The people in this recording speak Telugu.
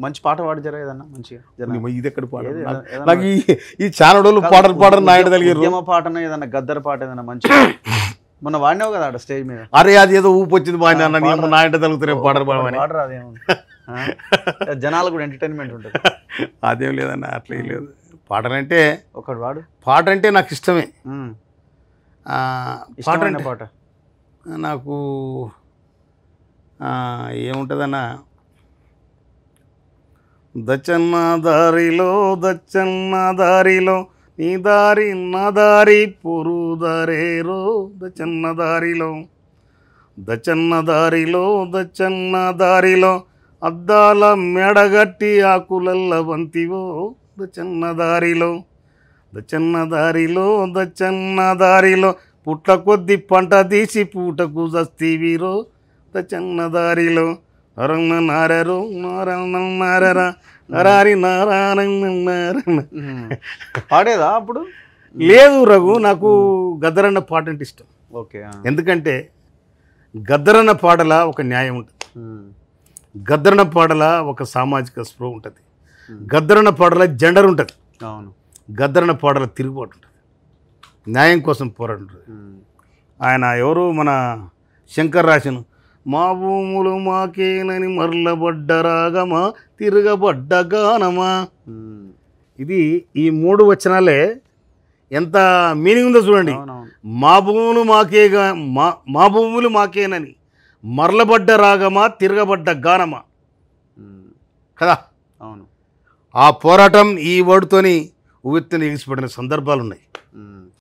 మంచి పాట పాడిచారా ఏదన్నా మంచిగా? ఇది ఎక్కడ పాట నాకు ఈ చాలా రోజులు పాటలు నాయుడు తగిలిరు. ఉద్యమ పాటన ఏదన్నా గద్దర్ పాట ఏదన్నా మంచి మొన్న వాడినావు కదా అక్కడ స్టేజ్ మీద. అరే అది ఏదో ఊపు వచ్చింది బాగా అన్న, నేను నాయుడు తగులుతున్నా పాటలు పాడమని. పాడరా అదేమో జనాలు కూడా ఎంటర్టైన్మెంట్ ఉంటుంది. అదేం లేదన్న, అట్లా ఏం లేదు. పాటలంటే ఒకటి వాడు. పాట అంటే నాకు ఇష్టమే. పాట అంటే పాట నాకు ఏముంటుందన్న, దచ్చన్న దారిలో దచ్చన్న దారిలో నీ దారి నా దారి పొరు దారేరో దచ్చన్న దారిలో దచ్చన్న దారిలో దచ్చన్న దారిలో అద్దాల మెడగట్టి ఆకులల్ల వంతివో దచ్చన్న దారిలో దచ్చన్న దారిలో దచ్చన్న దారిలో పుట్ల కొద్ది పంట తీసి పూటకు జస్తీవిరో దచ్చన్న దారిలో నరన్న నారరో నారన్న నారరా నరారి నారాయణ పాడేదా అప్పుడు? లేదు రఘు, నాకు గద్దరన్న పాట అంటే ఇష్టం. ఓకే. ఎందుకంటే గద్దరన్న పాటల ఒక న్యాయం ఉంటుంది, గద్దరన్న పాటల ఒక సామాజిక స్పృహ ఉంటుంది, గద్దరన్న పాటల జెండర్ ఉంటుంది, అవును, గద్దరన్న పాటల తిరుగుబాటు ఉంటుంది, న్యాయం కోసం పోరాడు ఉంటుంది. ఆయన ఎవరు మన శంకర్ రాశను మా భూములు మాకేనని మరలబడ్డ రాగమా తిరగబడ్డ గానమా. ఇది ఈ 3 వచనాలే ఎంత మీనింగ్ ఉందో చూడండి. మా భూములు మాకేగా మా భూములు మాకేనని మరలబడ్డ రాగమా తిరగబడ్డ గానమా కదా. అవును, ఆ పోరాటం ఈ వర్డ్తోని ఉవ్వెత్తున ఎగిసిపడిన సందర్భాలు ఉన్నాయి.